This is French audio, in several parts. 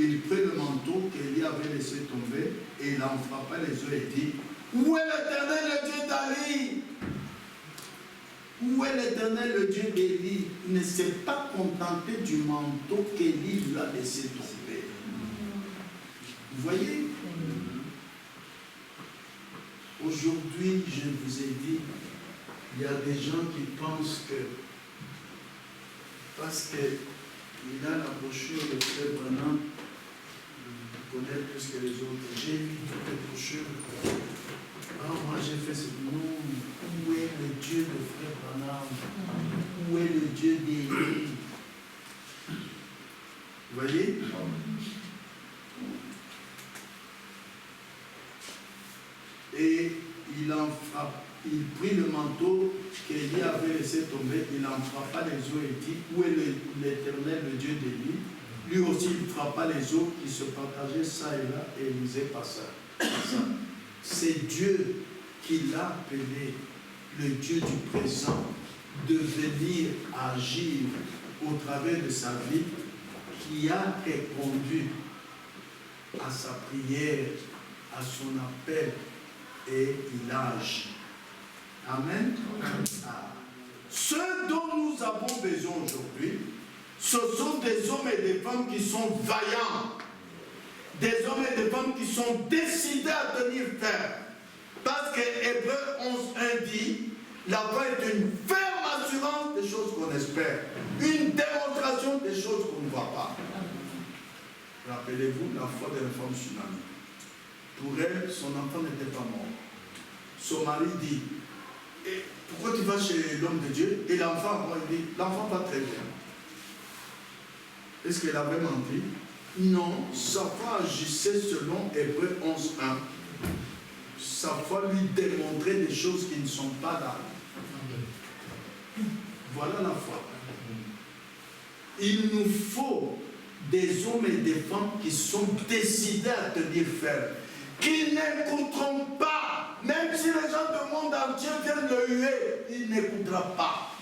il prit le manteau qu'Élie avait laissé tomber et il en frappa les yeux et dit, où est l'Éternel, le Dieu d'Ali? Où est l'Éternel, le Dieu d'Élie? Il ne s'est pas contenté du manteau qu'Élie lui a laissé tomber. Vous voyez? Aujourd'hui, je vous ai dit, il y a des gens qui pensent que parce qu'il a la brochure de Frère Branham, il connaît plus que les autres. J'ai lu toutes les brochures. Alors moi j'ai fait ce nom. Où est le Dieu de Frère Branham? Où est le Dieu d'Élie? Vous voyez? Et il en frappe. Il prit le manteau qu'Élie avait laissé tomber, il en frappa les eaux et dit, où est l'Éternel, le Dieu d'Élie? Lui aussi, il frappa les eaux qui se partageaient ça et là, et Élisée passa. C'est Dieu qui l'a appelé, le Dieu du présent, de venir agir au travers de sa vie, qui a répondu à sa prière, à son appel, et il agit. Amen. Ce dont nous avons besoin aujourd'hui, ce sont des hommes et des femmes qui sont vaillants, des hommes et des femmes qui sont décidés à tenir ferme. Parce que Hébreux 11.1 dit, la foi est une ferme assurance des choses qu'on espère, une démonstration des choses qu'on ne voit pas. Rappelez-vous la foi de la femme tsunami. Pour elle, son enfant n'était pas mort. Son mari dit, et pourquoi tu vas chez l'homme de Dieu? Et l'enfant, il dit, l'enfant va très bien. Est-ce qu'elle avait menti? Non, sa foi agissait selon Hébreux 11.1. Sa foi lui démontrait des choses qui ne sont pas là. Voilà la foi. Il nous faut des hommes et des femmes qui sont décidés à tenir ferme, qui n'écouteront pas, même si les gens du monde entier viennent le huer, il n'écoutera pas.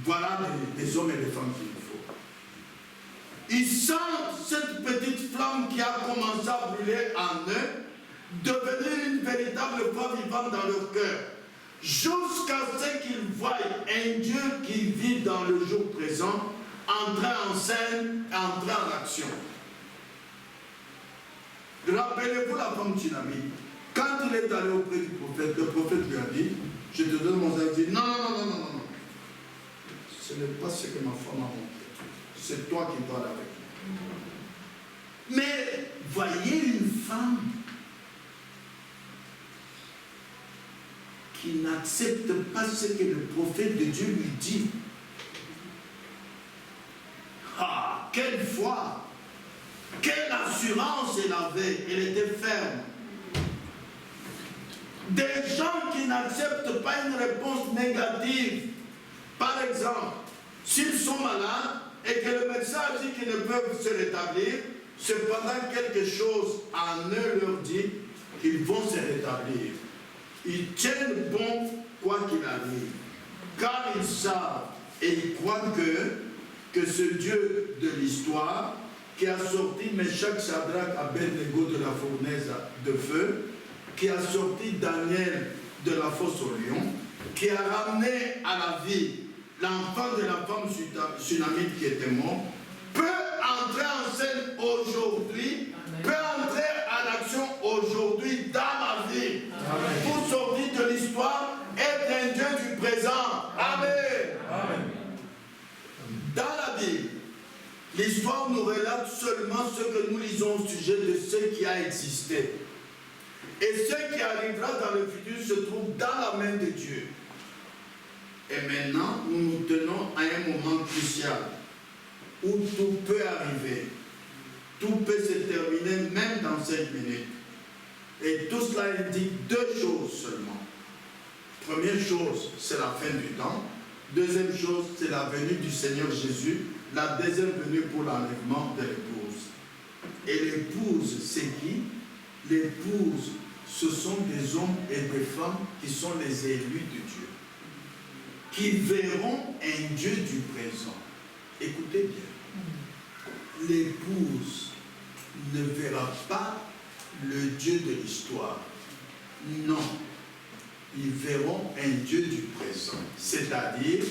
Voilà des hommes et des femmes qu'il nous faut. Ils sentent cette petite flamme qui a commencé à brûler en eux, devenir une véritable foi vivante dans leur cœur, jusqu'à ce qu'ils voient un Dieu qui vit dans le jour présent, entrer en scène, entrer en action. Rappelez-vous la femme tsunami. Quand il est allé auprès du prophète, le prophète lui a dit, je te donne mon avis. Non, non, non, non, non, non. Ce n'est pas ce que ma femme m'a montré. C'est toi qui dois aller avec moi. Mais voyez une femme qui n'accepte pas ce que le prophète de Dieu lui dit. Ah, quelle foi! Quelle assurance elle avait! Elle était ferme. Des gens qui n'acceptent pas une réponse négative. Par exemple, s'ils sont malades et que le médecin a dit qu'ils ne peuvent se rétablir, cependant quelque chose en eux leur dit qu'ils vont se rétablir. Ils tiennent bon quoi qu'il arrive, car ils savent et ils croient que ce Dieu de l'histoire qui a sorti Meshach, Shadrach, Abednego de la fournaise de feu, qui a sorti Daniel de la fosse au lion, qui a ramené à la vie l'enfant de la femme tsunamite qui était mort, peut entrer en scène aujourd'hui, peut entrer en action aujourd'hui dans ma vie. Amen. Pour sortir de l'histoire, être un Dieu du présent. Amen. Amen. Dans la Bible, l'histoire nous relate seulement ce que nous lisons au sujet de ce qui a existé. Et ce qui arrivera dans le futur se trouve dans la main de Dieu. Et maintenant, nous nous tenons à un moment crucial où tout peut arriver. Tout peut se terminer même dans 5 minutes. Et tout cela indique 2 choses seulement. Première chose, c'est la fin du temps. Deuxième chose, c'est la venue du Seigneur Jésus. La deuxième venue pour l'enlèvement de l'épouse. Et l'épouse, c'est qui? L'épouse, ce sont des hommes et des femmes qui sont les élus de Dieu, qui verront un Dieu du présent. Écoutez bien. l'épouse ne verra pas le Dieu de l'histoire. Non. Ils verront un Dieu du présent. C'est-à-dire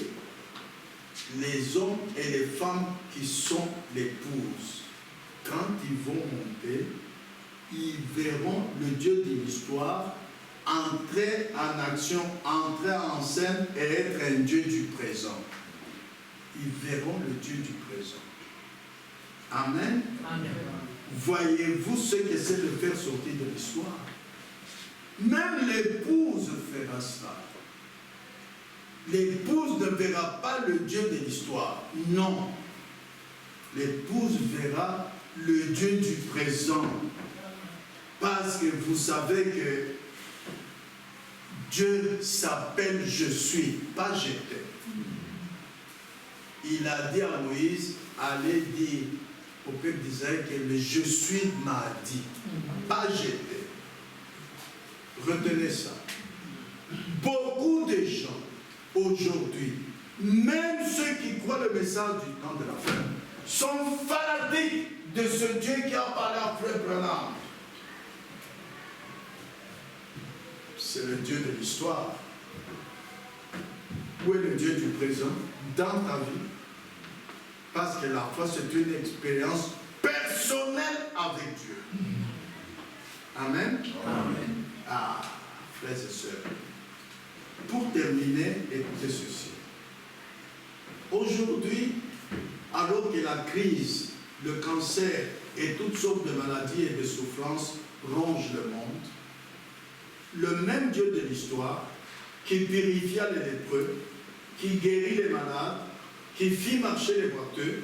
les hommes et les femmes qui sont l'épouse. Quand ils vont monter, ils verront le Dieu de l'histoire entrer en action, entrer en scène et être un Dieu du présent. Ils verront le Dieu du présent. Amen. Amen. Voyez-vous ce que c'est de faire sortir de l'histoire? Même l'épouse fera ça. L'épouse ne verra pas le Dieu de l'histoire. Non. L'épouse verra le Dieu du présent. Parce que vous savez que Dieu s'appelle je suis, pas j'étais. Il a dit à Moïse, allez dire au peuple d'Israël que le je suis m'a dit, pas j'étais. Retenez ça. Beaucoup de gens aujourd'hui, même ceux qui croient le message du temps de la fin, sont fanatiques de ce Dieu qui a parlé à Frère Branham. C'est le Dieu de l'histoire. Où est le Dieu du présent dans ta vie? Parce que la foi, c'est une expérience personnelle avec Dieu. Amen. Amen. Ah, frères et sœurs. Pour terminer, écoutez ceci. Aujourd'hui, alors que la crise, le cancer et toutes sortes de maladies et de souffrances rongent le monde, le même Dieu de l'histoire, qui purifia les lépreux, qui guérit les malades, qui fit marcher les boiteux,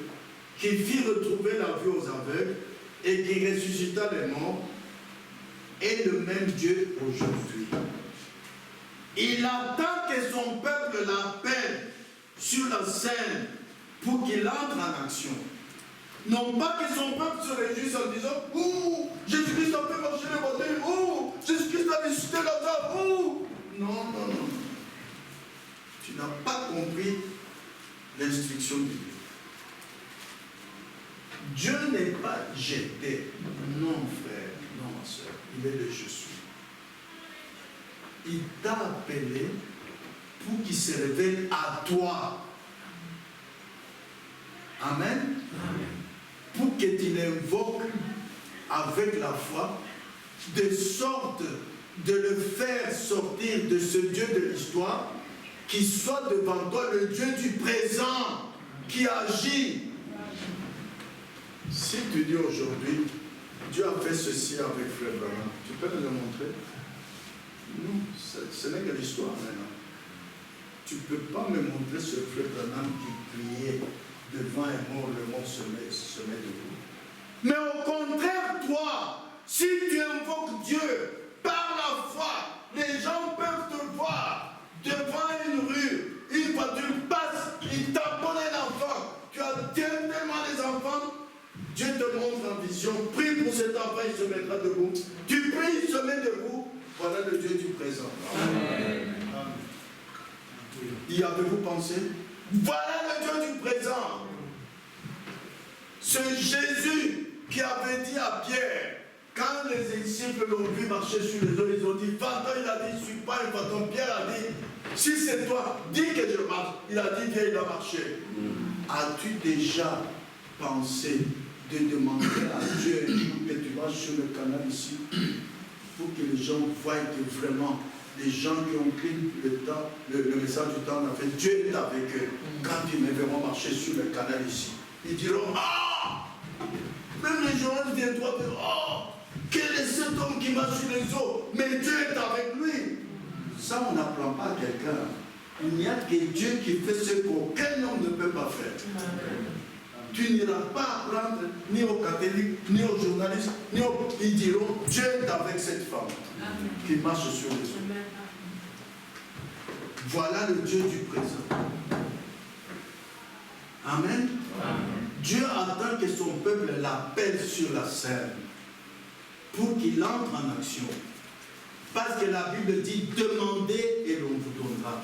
qui fit retrouver la vue aux aveugles et qui ressuscita les morts, est le même Dieu aujourd'hui. Il attend que son peuple l'appelle sur la scène pour qu'il entre en action. Non pas que son peuple se réjouisse en disant « Ouh, Jésus-Christ a fait marcher les boiteux, ouh, Jésus-Christ a ressuscité Lazare, ouh !» Non, non, non. Tu n'as pas compris l'instruction de Dieu. Dieu n'est pas j'étais. Non, frère, non, ma soeur. Il est le je suis. Il t'a appelé pour qu'il se révèle à toi. Amen. Amen. Pour que tu l'invoques avec la foi, de sorte de le faire sortir de ce Dieu de l'histoire, qui soit devant toi le Dieu du présent, qui agit. Si tu dis aujourd'hui, Dieu a fait ceci avec Frère Branham, tu peux me le montrer? Non, ce n'est que l'histoire maintenant. Tu ne peux pas me montrer ce Frère Branham qui priait devant un mort, le mort se met debout. Mais au contraire, toi, si tu invoques Dieu par la foi, les gens peuvent te voir devant une rue, une voiture passe, il taponne un enfant, tu as tellement les enfants, Dieu te montre en vision, prie pour cet enfant, il se mettra debout. Tu pries, il se met debout. Voilà le Dieu du présent. Amen. Y avez-vous pensé? Voilà le Dieu du présent. Ce Jésus qui avait dit à Pierre, quand les disciples l'ont vu marcher sur les eaux, ils ont dit, fantôme, il a dit, je ne suis pas un fantôme. Pierre a dit, si c'est toi, dis que je marche. Il a dit, viens, il a marché. As-tu déjà pensé de demander à Dieu un jour que tu vas sur le canal ici pour que les gens voient que vraiment les gens qui ont pris le message du temps, en fait, Dieu est avec eux. Quand ils me verront marcher sur le canal ici, ils diront, ah, même les journalistes viendront dire, oh, quel est cet homme qui marche sur les eaux? Mais Dieu est avec lui. Ça, on n'apprend pas à quelqu'un. Il n'y a que Dieu qui fait ce qu'aucun homme ne peut pas faire. Tu n'iras pas apprendre ni aux catholiques, ni aux journalistes, ni aux... Ils diront, Dieu est avec cette femme qui marche sur les eaux. Voilà le Dieu du présent. Amen. Amen. Dieu attend que son peuple l'appelle sur la scène pour qu'il entre en action. Parce que la Bible dit, demandez et l'on vous donnera.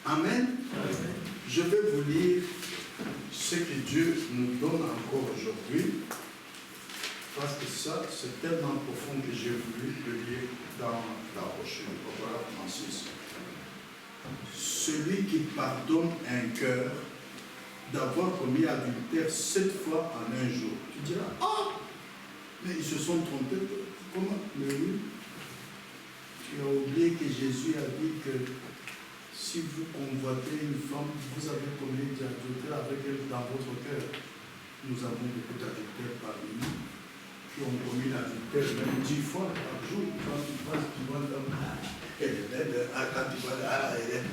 Amen. Amen. Je vais vous lire ce que Dieu nous donne encore aujourd'hui, parce que ça, c'est tellement profond que j'ai voulu le lire dans la roche. Voilà, Francis. Celui qui pardonne un cœur d'avoir commis adultère 7 fois en un jour. Tu diras, ah, mais ils se sont trompés. Comment? Mais oui. Tu as oublié que Jésus a dit que si vous convoitez une femme, vous avez commis adultère avec elle dans votre cœur. Nous avons beaucoup d'adultères parmi nous qui ont commis l'adultère même 10 fois par jour. Quand tu passes, tu vois l'homme, elle est belle, quand tu vois là, elle est.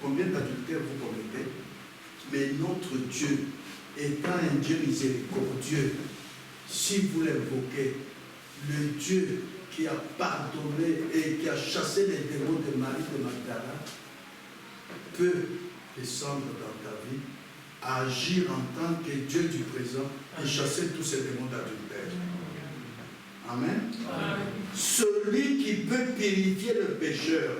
Combien d'adultères vous commettez? Mais notre Dieu, étant un Dieu miséricordieux, si vous l'invoquez, le Dieu qui a pardonné et qui a chassé les démons de Marie de Magdala, peut descendre dans ta vie, agir en tant que Dieu du présent et chasser tous ces démons d'adultère. Amen. Amen. Celui qui peut purifier le pécheur,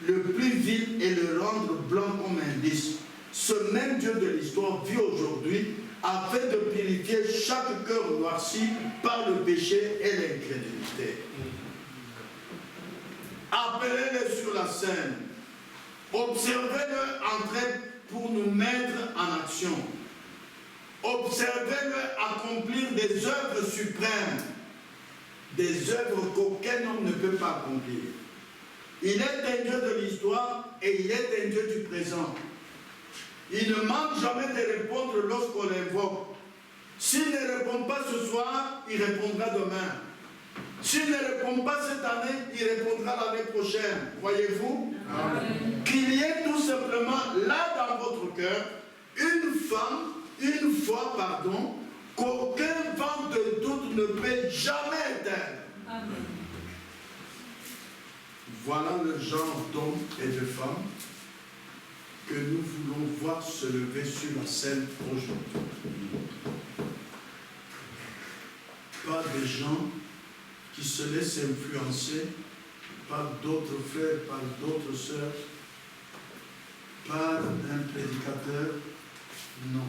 le plus vil et le rendre blanc comme un lys, ce même Dieu de l'histoire vit aujourd'hui afin de purifier chaque cœur noirci par le péché et l'incrédulité. Appelez-le sur la scène. Observez-le entrer pour nous mettre en action. Observez-le accomplir des œuvres suprêmes, des œuvres qu'aucun homme ne peut pas accomplir. Il est un Dieu de l'histoire et il est un Dieu du présent. Il ne manque jamais de répondre lorsqu'on l'invoque. S'il ne répond pas ce soir, il répondra demain. S'il ne répond pas cette année, il répondra l'année prochaine. Voyez-vous? Qu'il y ait tout simplement là dans votre cœur une foi, qu'aucun vent de doute ne peut jamais éteindre. Amen. Voilà le genre d'hommes et de femmes que nous voulons voir se lever sur la scène aujourd'hui. Pas des gens qui se laissent influencer par d'autres frères, par d'autres sœurs, par un prédicateur. Non.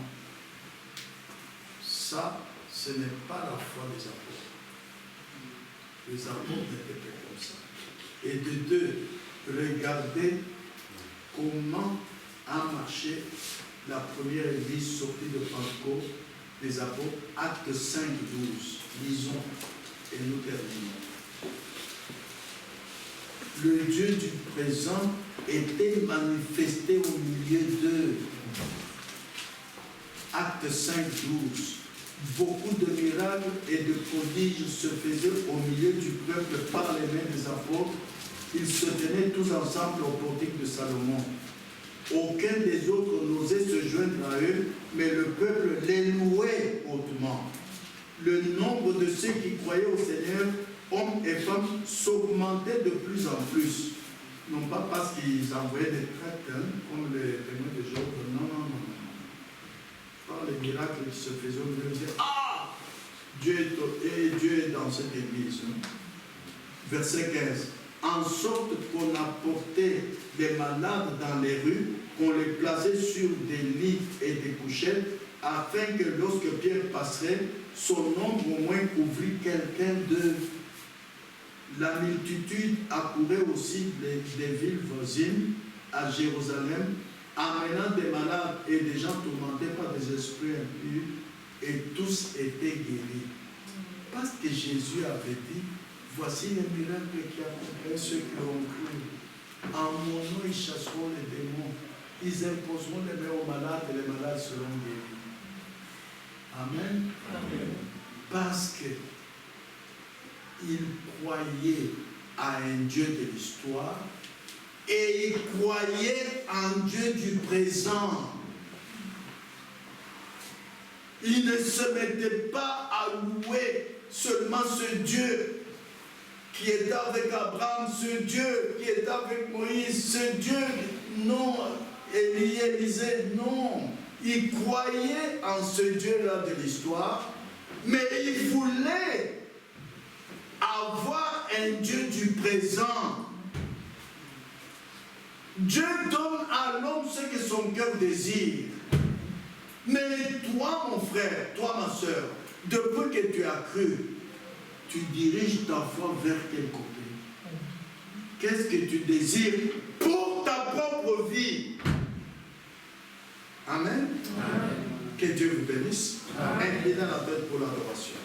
Ça, ce n'est pas la foi des apôtres. Les apôtres n'étaient pas comme ça. Et de deux, regardez comment a marché la première église sortie de Pentecôte des apôtres, acte 5, 12. Lisons et nous terminons. Le Dieu du présent était manifesté au milieu d'eux. Acte 5, 12. Beaucoup de miracles et de prodiges se faisaient au milieu du peuple par les mains des apôtres. Ils se tenaient tous ensemble au portique de Salomon. Aucun des autres n'osait se joindre à eux, mais le peuple les louait hautement. Le nombre de ceux qui croyaient au Seigneur, hommes et femmes, s'augmentait de plus en plus. Non pas parce qu'ils envoyaient des tracts, comme les témoins de Job, non. Par les miracles qui se faisaient, on me disait, ah, Dieu est dans cette église. Verset 15. En sorte qu'on apportait des malades dans les rues, qu'on les plaçait sur des lits et des couchettes, afin que lorsque Pierre passerait, son ombre au moins couvrit quelqu'un d'eux. La multitude accourait aussi des villes voisines à Jérusalem, amenant des malades et des gens tourmentés par des esprits impurs, et tous étaient guéris. Parce que Jésus avait dit, voici les miracles qui accompagnent ceux qui ont cru. En mon nom, ils chasseront les démons. Ils imposeront les mains aux malades et les malades seront guéris. Amen. Amen. Parce que ils croyaient à un Dieu de l'histoire et ils croyaient en Dieu du présent. Ils ne se mettaient pas à louer seulement ce Dieu qui est avec Abraham, ce Dieu qui est avec Moïse, ce Dieu, non, Élisée, non. Ils croyaient en ce Dieu-là de l'histoire, mais ils voulaient avoir un Dieu du présent. Dieu donne à l'homme ce que son cœur désire. Mais toi, mon frère, toi, ma soeur, depuis que tu as cru, tu diriges ta foi vers quel côté? Qu'est-ce que tu désires pour ta propre vie? Amen. Amen. Que Dieu vous bénisse. Inclinez la tête pour l'adoration.